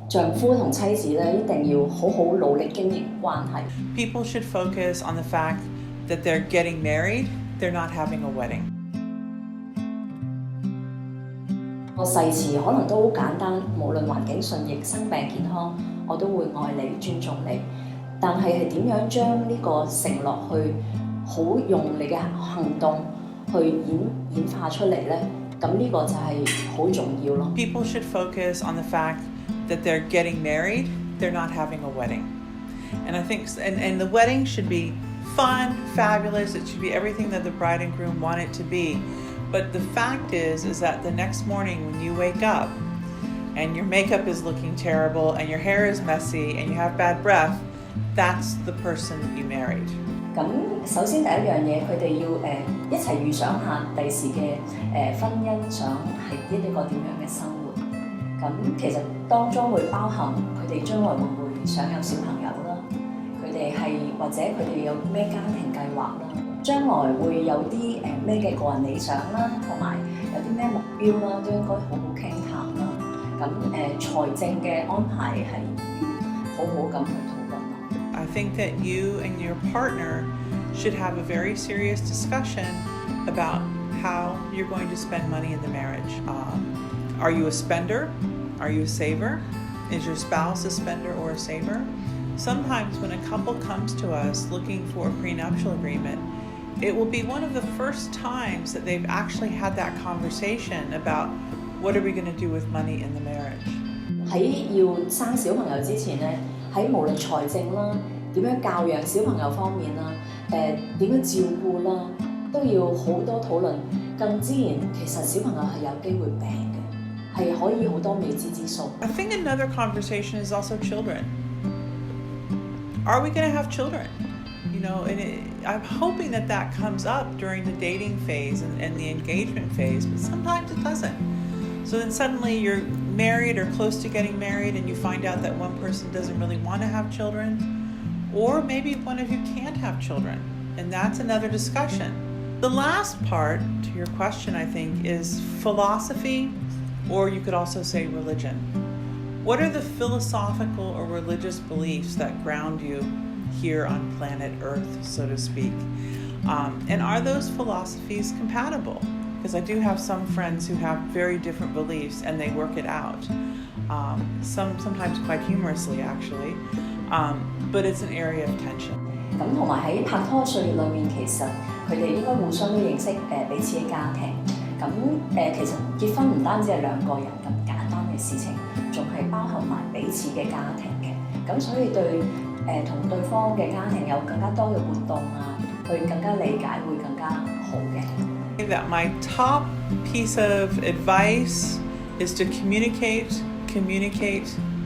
丈夫同妻子咧一定要好好努力經營關係。People should focus on the fact that they're getting married, they're not having a wedding. 個誓詞可能都好簡單，無論環境順逆、生病健康，我都會愛你、尊重你。但係點樣將呢個承諾去好用你嘅行動去演化出嚟咧？咁呢個就係好重要咯。People should focus on the fact that they're getting married, they're not having a wedding. And I think, and the wedding should be fun, fabulous. It should be everything that the bride and groom want it to be. But the fact is that the next morning when you wake up and your makeup is looking terrible and your hair is messy and you have bad breath, that's the person you married. 咁首先第一樣嘢，佢哋要一齊預想下第時嘅婚姻想係一個點樣嘅生活。咁其實當中會包含佢哋將來會唔會想有小朋友啦，佢哋係或者佢哋有咩家庭計劃啦，將來會有啲咩嘅個人理想啦，同埋有啲咩目標啦，都應該好好傾談啦。咁財政嘅安排係要好好咁去討論啦。I think that you and your partner should have a very serious discussion about how you're going to spend money in the marriage. Are you a spender? Are you a saver? Is your spouse a spender or a saver? Sometimes when a couple comes to us looking for a prenuptial agreement, it will be one of the first times that they've actually had that conversation about what are we going to do with money in the marriage. 喺要生小朋友之前咧，喺無論財政啦、點樣教養小朋友方面啦、點樣照顧啦，都要好多討論。更之然，其實小朋友係有機會病嘅，係可以好多未知之數。I think another conversation is also children. Are we going to have children? You know, I'm hoping that comes up during the dating phase and the engagement phase, but sometimes it doesn't. So then suddenly you're married or close to getting married and you find out that one person doesn't really want to have children, or maybe one of you can't have children, and that's another discussion. The last part to your question, I think, is philosophy, or you could also say religion. What are the philosophical or religious beliefs that ground you here on planet Earth, so to speak? And are those philosophies compatible? Because I do have some friends who have very different beliefs and they work it out. Sometimes quite humorously, actually. But it's an area of tension. 咁同埋喺拍拖歲月裏面，其實佢哋應該互相都認識彼此嘅家庭。咁其實結婚唔單止係兩個人咁簡單嘅事情，仲係包含埋彼此嘅家庭嘅。咁所以對同對方嘅家庭有更加多嘅活動啊，去更加理解會更加好嘅。That my top piece of advice is to communicate.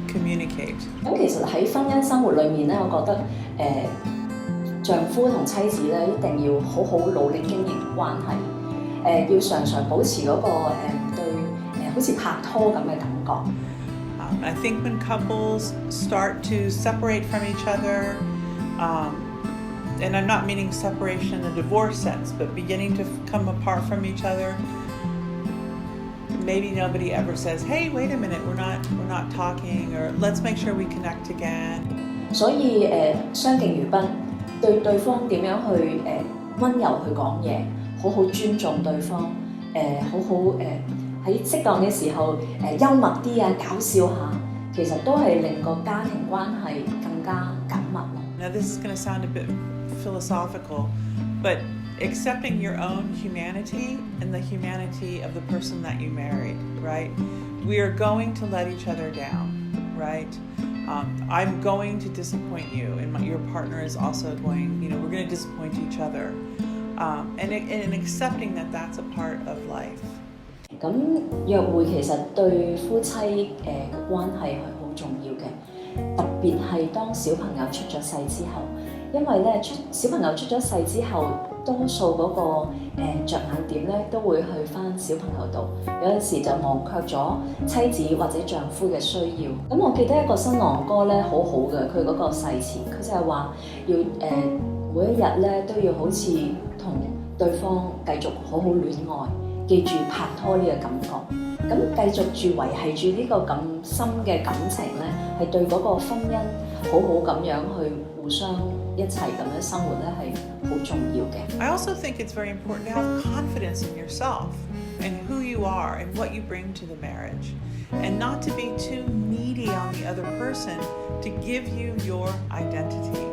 咁其實喺婚姻生活裏面咧，我覺得丈夫同妻子咧一定要好好努力經營關係，要常常保持嗰個對好似拍拖咁嘅感覺。I think when couples start to separate from each other, and I'm not meaning separation in the divorce sense, but beginning to come apart from each other, maybe nobody ever says, hey, wait a minute, we're not talking, or let's make sure we connect again. 所以相敬如賓，對對方點樣去溫柔去講嘢，好好尊重對方，好好喺適當嘅時候幽默啲啊，搞笑下，其實都係令個家庭關係更加緊密咯。Now this is going to sound a bit philosophical, but accepting your own humanity and the humanity of the person that you married, right? We are going to let each other down, right? I'm going to disappoint you, and your partner is also going, we're going to disappoint each other. And accepting that that's a part of life. 咁約會其實對夫妻嘅關係係好重要嘅，特別係當小朋友出咗世之後，因為咧小朋友出咗世之後，多數嗰個着眼點咧都會去返小朋友度，有陣時就忘卻咗妻子或者丈夫嘅需要。咁我記得一個新郎哥咧好好嘅，佢嗰個誓詞，佢就係話要每一日咧都要好似同對方繼續好好戀愛。記住拍拖呢個感覺，咁繼續住維係住呢個咁深嘅感情咧，係對嗰個婚姻好好咁樣去互相一齊咁樣生活咧，係好重要嘅。I also think it's very important to have confidence in yourself and who you are and what you bring to the marriage, and not to be too needy on the other person to give you your identity.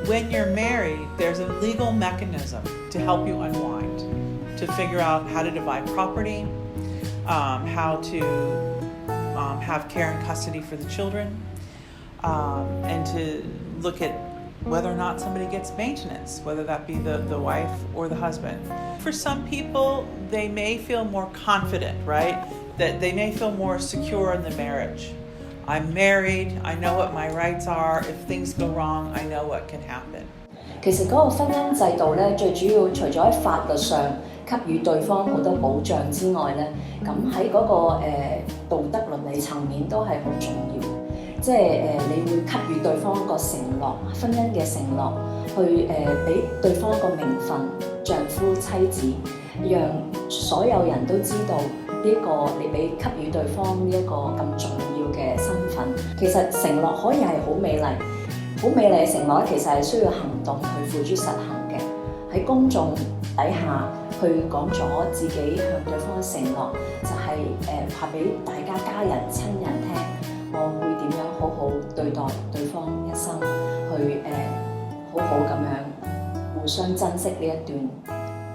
When you're married, there's a legal mechanism to help you unwind, to figure out how to divide property, how to have care and custody for the children, and to look at whether or not somebody gets maintenance, whether that be the wife or the husband. For some people, they may feel more confident, right? That they may feel more secure in the marriage. I'm married, I know what my rights are. If things go wrong, I know what can happen. 其實嗰個婚姻制度咧，最主要除咗喺法律上給予對方好多保障之外咧，咁喺嗰個道德倫理層面都係好重要。即係你會給予對方一個承諾，婚姻嘅承諾，去俾對方一個名分，丈夫妻子，讓所有人都知道呢個你俾給予對方呢一個咁重要嘅身份。其實承諾可以係好美麗，好美麗嘅承諾咧，其實係需要行動去付諸實行嘅。喺公眾底下去講咗自己向對方嘅承諾，就係話俾大家家人親人聽。我會點樣好好對待對方一生，去好好咁樣互相珍惜呢一段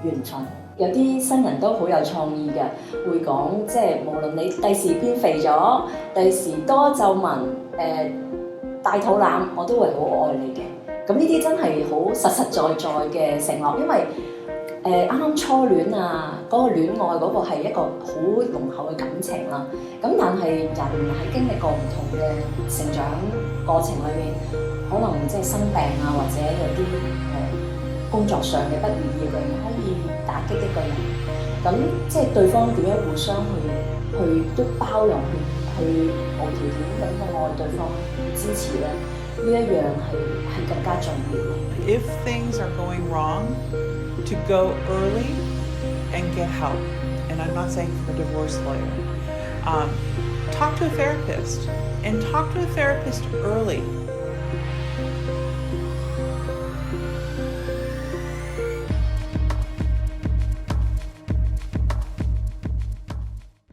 緣分。有啲新人都好有創意嘅，會講即係無論你第時變肥咗，第時多皺紋，大肚腩，我都會好愛你嘅。咁呢啲真係好實實在在嘅承諾，因為啱啱初戀啊，嗰個戀愛嗰個係一個好濃厚嘅感情啦。咁但係人喺經歷過唔同嘅成長過程裏面，可能即係生病啊，或者有啲工作上嘅不如意嘅，可以打擊一個人。咁即係對方點樣互相去都包容，去無條件咁去愛對方，支持咧，呢一樣係更加重要。If things are going wrong, to go early and get help. And I'm not saying for a divorce lawyer. Talk to a therapist, and talk to a therapist early